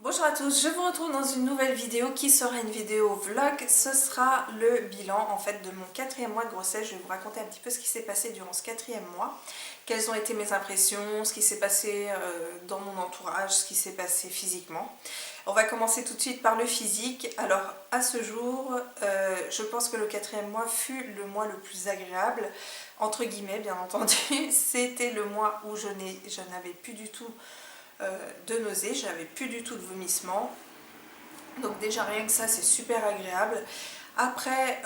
Bonjour à tous, je vous retrouve dans une nouvelle vidéo qui sera une vidéo vlog. Ce sera le bilan en fait de mon 4e mois de grossesse. Je vais vous raconter un petit peu ce qui s'est passé durant ce 4e mois. Quelles ont été mes impressions, ce qui s'est passé dans mon entourage, ce qui s'est passé physiquement. On va commencer tout de suite par le physique. Alors à ce jour, je pense que le 4e mois fut le mois le plus agréable, entre guillemets bien entendu. C'était le mois où je n'avais plus du tout de nausées, j'avais plus du tout de vomissements. Donc déjà rien que ça c'est super agréable. Après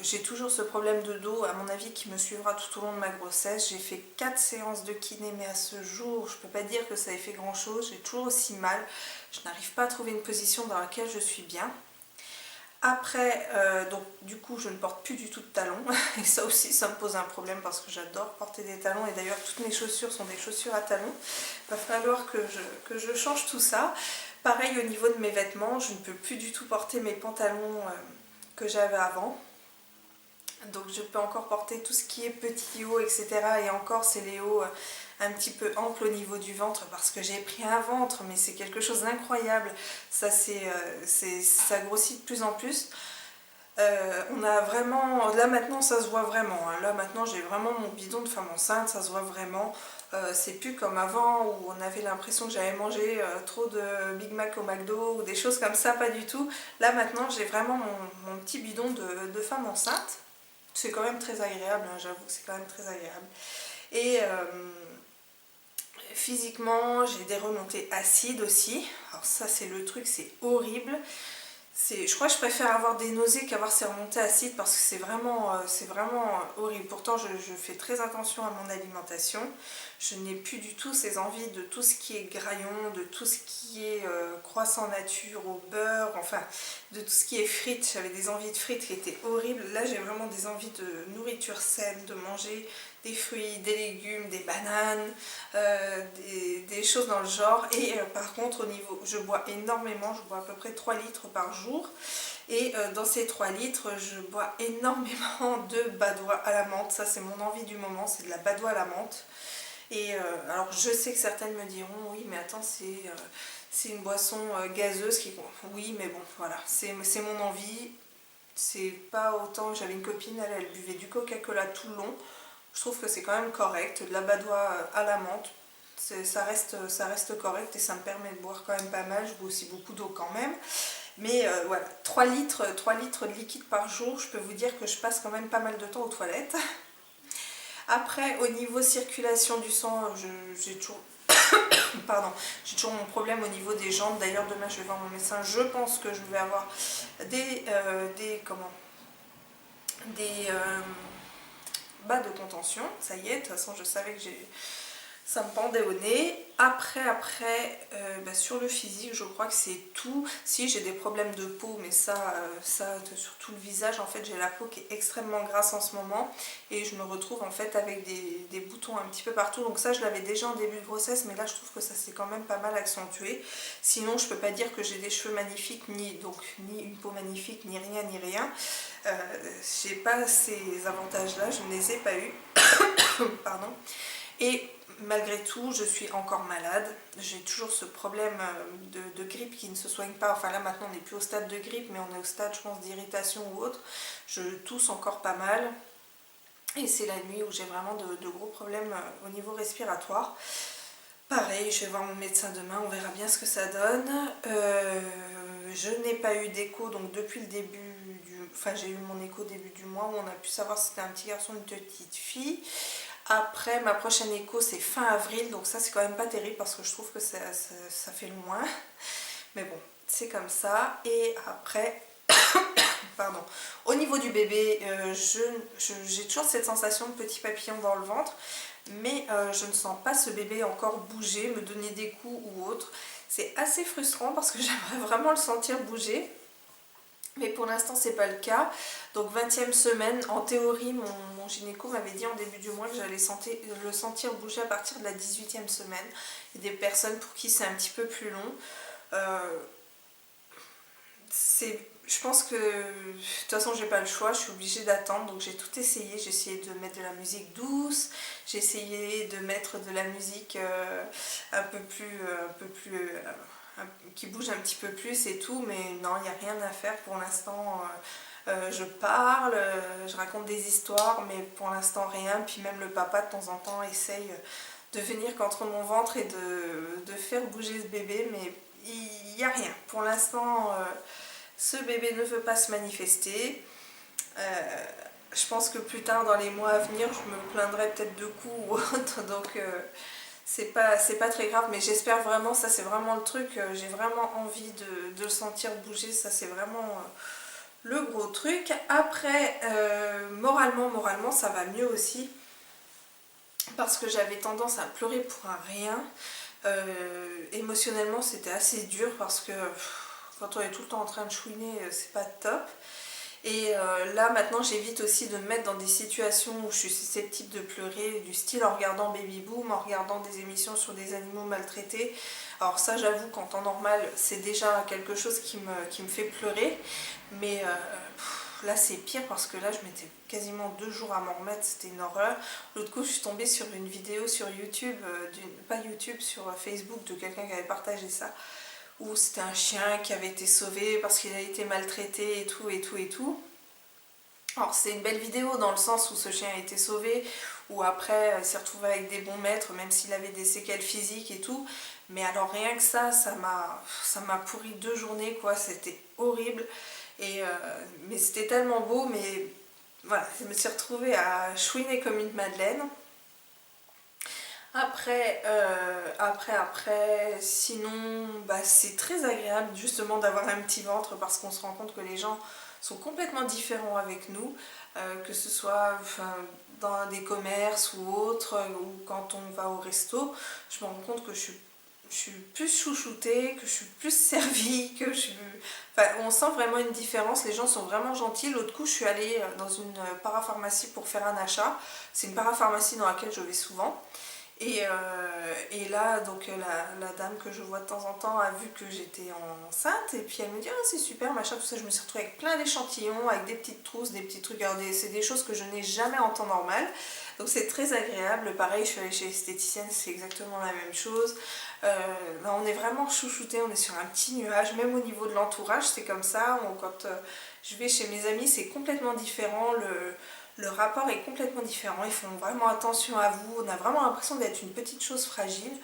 j'ai toujours ce problème de dos à mon avis qui me suivra tout au long de ma grossesse. J'ai fait 4 séances de kiné mais à ce jour je peux pas dire que ça ait fait grand chose. J'ai toujours aussi mal. Je n'arrive pas à trouver une position dans laquelle je suis bien. Après, donc du coup je ne porte plus du tout de talons et ça aussi ça me pose un problème parce que j'adore porter des talons et d'ailleurs toutes mes chaussures sont des chaussures à talons. Il va falloir que je change tout ça. Pareil au niveau de mes vêtements, je ne peux plus du tout porter mes pantalons que j'avais avant. Donc je peux encore porter tout ce qui est petit haut, etc. Et encore c'est les hauts un petit peu amples au niveau du ventre parce que j'ai pris un ventre, mais c'est quelque chose d'incroyable. Ça grossit de plus en plus. On a vraiment, là maintenant ça se voit vraiment, hein. Là maintenant j'ai vraiment mon bidon de femme enceinte, ça se voit vraiment. C'est plus comme avant où on avait l'impression que j'avais mangé trop de Big Mac au McDo ou des choses comme ça, pas du tout. Là maintenant j'ai vraiment mon petit bidon de femme enceinte. C'est quand même très agréable, hein, j'avoue que c'est quand même très agréable. Et physiquement j'ai des remontées acides aussi. Alors ça c'est le truc, c'est horrible. Je crois que je préfère avoir des nausées qu'avoir ces remontées acides parce que c'est vraiment horrible. Pourtant, je fais très attention à mon alimentation. Je n'ai plus du tout ces envies de tout ce qui est graillon, de tout ce qui est croissant nature au beurre, enfin, de tout ce qui est frites. J'avais des envies de frites qui étaient horribles. Là, j'ai vraiment des envies de nourriture saine, de manger des fruits, des légumes, des bananes, des choses dans le genre. Et par contre au niveau, je bois énormément, je bois à peu près 3 litres par jour. Et dans ces 3 litres, je bois énormément de badois à la menthe. Ça c'est mon envie du moment, c'est de la badois à la menthe. Et alors je sais que certaines me diront, oui mais attends c'est une boisson gazeuse qui... Oui mais bon voilà, c'est mon envie. C'est pas autant, j'avais une copine, elle buvait du Coca-Cola tout le long. Je trouve que c'est quand même correct, de la badoie à la menthe, ça reste correct et ça me permet de boire quand même pas mal. Je bois aussi beaucoup d'eau quand même. Mais voilà, 3 litres de liquide par jour, je peux vous dire que je passe quand même pas mal de temps aux toilettes. Après, au niveau circulation du sang, j'ai toujours... Pardon, j'ai toujours mon problème au niveau des jambes. D'ailleurs, demain, je vais voir mon médecin. Je pense que je vais avoir des bas de contention. Ça y est, de toute façon, je savais que ça me pendait au nez. Après sur le physique, je crois que c'est tout. Si j'ai des problèmes de peau, mais ça sur tout le visage, en fait, j'ai la peau qui est extrêmement grasse en ce moment et je me retrouve en fait avec des boutons un petit peu partout. Donc ça, je l'avais déjà en début de grossesse, mais là, je trouve que ça s'est quand même pas mal accentué. Sinon, je peux pas dire que j'ai des cheveux magnifiques, ni une peau magnifique, ni rien. J'ai pas ces avantages-là, je ne les ai pas eus. Pardon. Et malgré tout, je suis encore malade. J'ai toujours ce problème de grippe qui ne se soigne pas. Enfin là maintenant on n'est plus au stade de grippe, mais on est au stade je pense d'irritation ou autre. Je tousse encore pas mal. Et c'est la nuit où j'ai vraiment de gros problèmes au niveau respiratoire. Pareil, je vais voir mon médecin demain, on verra bien ce que ça donne. Je n'ai pas eu d'écho donc depuis le début Enfin j'ai eu mon écho début du mois où on a pu savoir si c'était un petit garçon ou une petite fille. Après, ma prochaine écho, c'est fin avril, donc ça, c'est quand même pas terrible parce que je trouve que ça fait loin. Mais bon, c'est comme ça. Et après, pardon, au niveau du bébé, j'ai toujours cette sensation de petit papillon dans le ventre, mais je ne sens pas ce bébé encore bouger, me donner des coups ou autre. C'est assez frustrant parce que j'aimerais vraiment le sentir bouger. Mais pour l'instant c'est pas le cas. Donc 20e semaine, en théorie mon gynéco m'avait dit en début du mois que j'allais le sentir bouger à partir de la 18e semaine. Il y a des personnes pour qui c'est un petit peu plus long. Je pense que de toute façon j'ai pas le choix, je suis obligée d'attendre, donc j'ai tout essayé. J'ai essayé de mettre de la musique douce, j'ai essayé de mettre de la musique un peu plus qui bouge un petit peu plus et tout, mais non, il n'y a rien à faire pour l'instant. Je parle, je raconte des histoires, mais pour l'instant rien. Puis même le papa de temps en temps essaye de venir contre mon ventre et de faire bouger ce bébé, mais il n'y a rien. Pour l'instant, ce bébé ne veut pas se manifester. Je pense que plus tard dans les mois à venir, je me plaindrai peut-être de coups ou autre, donc c'est pas très grave, mais j'espère vraiment, ça c'est vraiment le truc, j'ai vraiment envie de le sentir bouger, ça c'est vraiment le gros truc. Après, moralement ça va mieux aussi, parce que j'avais tendance à pleurer pour un rien. Émotionnellement c'était assez dur, parce que quand on est tout le temps en train de chouiner, c'est pas top. Et là maintenant j'évite aussi de me mettre dans des situations où je suis susceptible de pleurer, du style en regardant Baby Boom, en regardant des émissions sur des animaux maltraités. Alors ça j'avoue qu'en temps normal c'est déjà quelque chose qui me fait pleurer, mais là c'est pire, parce que là je mettais quasiment 2 jours à m'en remettre, c'était une horreur. L'autre coup je suis tombée sur une vidéo sur YouTube, pas YouTube, sur Facebook, de quelqu'un qui avait partagé ça, où c'était un chien qui avait été sauvé parce qu'il a été maltraité et tout et tout et tout. Alors c'est une belle vidéo dans le sens où ce chien a été sauvé, où après il s'est retrouvé avec des bons maîtres, même s'il avait des séquelles physiques et tout. Mais alors rien que ça m'a pourri 2 journées quoi, c'était horrible. Et, mais c'était tellement beau, mais voilà, je me suis retrouvée à chouiner comme une madeleine. Après, sinon, bah, c'est très agréable justement d'avoir un petit ventre, parce qu'on se rend compte que les gens sont complètement différents avec nous, que ce soit dans des commerces ou autres, ou quand on va au resto. Je me rends compte que je suis plus chouchoutée, que je suis plus servie, que je suis... Enfin, on sent vraiment une différence, les gens sont vraiment gentils. L'autre coup, je suis allée dans une parapharmacie pour faire un achat. C'est une parapharmacie dans laquelle je vais souvent. Et là, donc la dame que je vois de temps en temps a vu que j'étais enceinte, et puis elle me dit ah, c'est super, machin, tout ça. Je me suis retrouvée avec plein d'échantillons, avec des petites trousses, des petits trucs. C'est des choses que je n'ai jamais en temps normal, donc c'est très agréable. Pareil, je suis allée chez l'esthéticienne, c'est exactement la même chose. Là, on est vraiment chouchouté, on est sur un petit nuage, même au niveau de l'entourage, c'est comme ça. Quand je vais chez mes amis, c'est complètement différent. Le rapport est complètement différent, ils font vraiment attention à vous, on a vraiment l'impression d'être une petite chose fragile.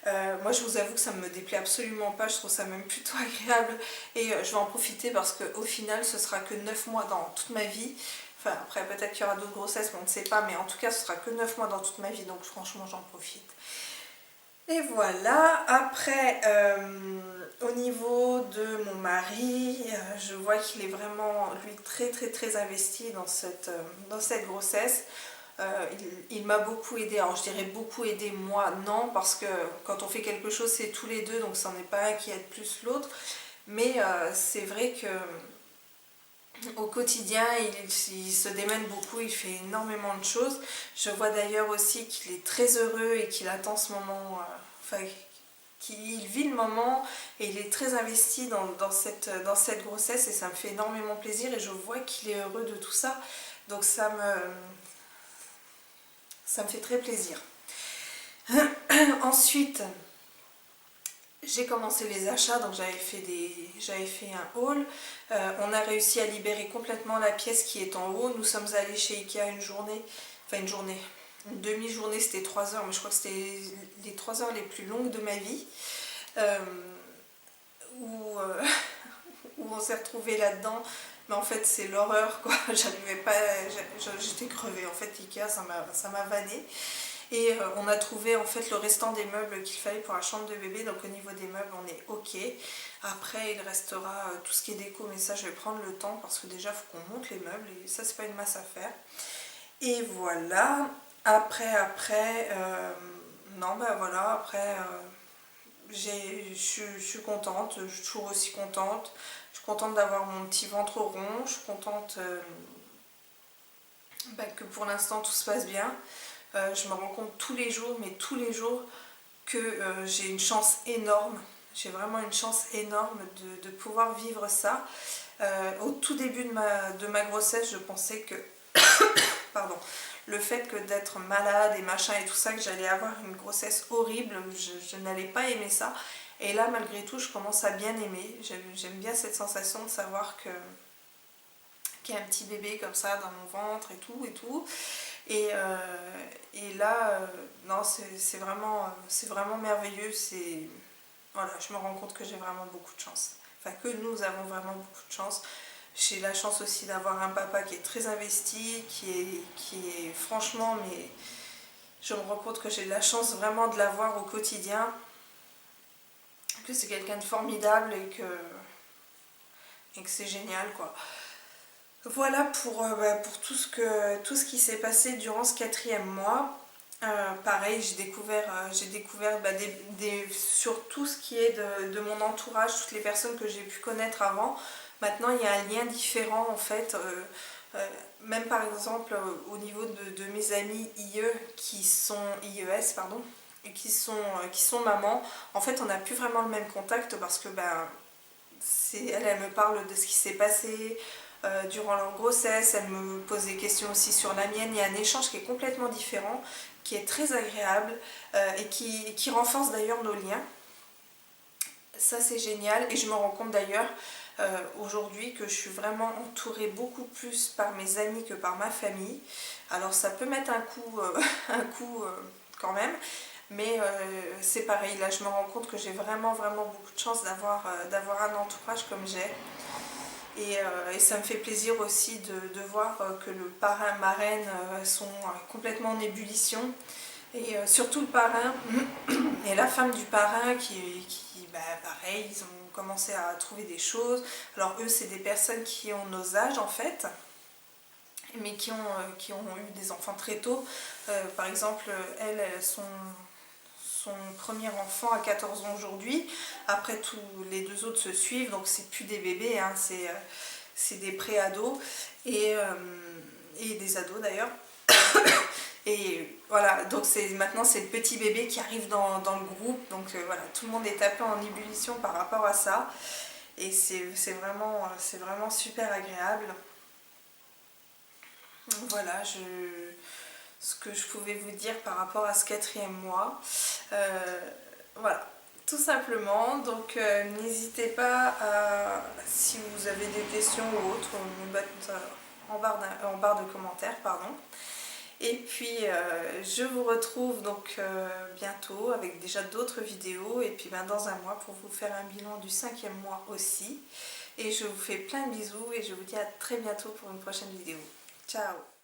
Moi je vous avoue que ça ne me déplaît absolument pas, je trouve ça même plutôt agréable, et je vais en profiter, parce qu'au final ce sera que 9 mois dans toute ma vie. Enfin après peut-être qu'il y aura d'autres grossesses, mais on ne sait pas, mais en tout cas ce sera que 9 mois dans toute ma vie, donc franchement j'en profite. Et voilà, après au niveau de mon mari, je vois qu'il est vraiment lui très investi dans cette grossesse. Il m'a beaucoup aidé, alors je dirais beaucoup aidé, moi non, parce que quand on fait quelque chose c'est tous les deux, donc c'en est pas un qui aide plus l'autre, mais c'est vrai que au quotidien il se démène beaucoup, il fait énormément de choses. Je vois d'ailleurs aussi qu'il est très heureux et qu'il attend ce moment, qu'il vit le moment, et il est très investi dans cette grossesse, et ça me fait énormément plaisir, et je vois qu'il est heureux de tout ça, donc ça me fait très plaisir. Ensuite, j'ai commencé les achats, donc j'avais fait un haul. On a réussi à libérer complètement la pièce qui est en haut. Nous sommes allés chez Ikea une demi-journée, c'était 3 heures, mais je crois que c'était les 3 heures les plus longues de ma vie, où on s'est retrouvés là-dedans. Mais en fait c'est l'horreur quoi, j'arrivais pas, j'étais crevée, en fait Ikea ça m'a vanné. Et on a trouvé en fait le restant des meubles qu'il fallait pour la chambre de bébé, donc au niveau des meubles on est ok. Après il restera tout ce qui est déco, mais ça je vais prendre le temps, parce que déjà il faut qu'on monte les meubles, et ça c'est pas une masse à faire. Et voilà, après non bah voilà, après je suis contente, je suis toujours aussi contente. Je suis contente d'avoir mon petit ventre rond, je suis contente que pour l'instant tout se passe bien. Je me rends compte tous les jours, mais tous les jours, que j'ai une chance énorme. J'ai vraiment une chance énorme de pouvoir vivre ça. Au tout début de ma grossesse, je pensais que pardon, le fait que d'être malade et machin et tout ça, que j'allais avoir une grossesse horrible, je n'allais pas aimer ça. Et là malgré tout je commence à bien aimer, j'aime bien cette sensation de savoir qu'il y a un petit bébé comme ça dans mon ventre et tout. Et là, non, c'est vraiment merveilleux. Voilà, je me rends compte que j'ai vraiment beaucoup de chance. Enfin, que nous avons vraiment beaucoup de chance. J'ai la chance aussi d'avoir un papa qui est très investi, qui est franchement, mais je me rends compte que j'ai de la chance vraiment de l'avoir au quotidien. Que c'est quelqu'un de formidable et que c'est génial, quoi. Voilà pour tout ce qui s'est passé durant ce 4e mois. Pareil, j'ai découvert sur tout ce qui est de mon entourage, toutes les personnes que j'ai pu connaître avant. Maintenant, il y a un lien différent en fait. Même par exemple au niveau de mes amis IES, pardon, et qui sont mamans. En fait, on n'a plus vraiment le même contact parce que elle me parle de ce qui s'est passé durant leur grossesse, elle me pose des questions aussi sur la mienne. Il y a un échange qui est complètement différent, qui est très agréable et qui renforce d'ailleurs nos liens. Ça c'est génial et je me rends compte d'ailleurs aujourd'hui que je suis vraiment entourée beaucoup plus par mes amis que par ma famille. Alors ça peut mettre un coup quand même, mais c'est pareil, là je me rends compte que j'ai vraiment beaucoup de chance d'avoir un entourage comme j'ai. Et ça me fait plaisir aussi de voir que le parrain, marraine sont complètement en ébullition. Et surtout le parrain et la femme du parrain qui pareil, ils ont commencé à trouver des choses. Alors eux, c'est des personnes qui ont nos âges en fait, mais qui ont eu des enfants très tôt. Par exemple, son premier enfant a 14 ans aujourd'hui. Après, tous les 2 autres se suivent, donc c'est plus des bébés, hein, c'est des pré-ados et des ados d'ailleurs. Et voilà, donc maintenant c'est le petit bébé qui arrive dans le groupe, donc voilà, tout le monde est tapé en ébullition par rapport à ça. Et c'est vraiment super agréable. Voilà, ce que je pouvais vous dire par rapport à ce 4e mois. Voilà, tout simplement. Donc n'hésitez pas si vous avez des questions ou autres, me mettre en barre de commentaires, pardon. Et puis je vous retrouve donc bientôt avec déjà d'autres vidéos et puis dans un mois pour vous faire un bilan du 5e mois aussi. Et je vous fais plein de bisous et je vous dis à très bientôt pour une prochaine vidéo. Ciao!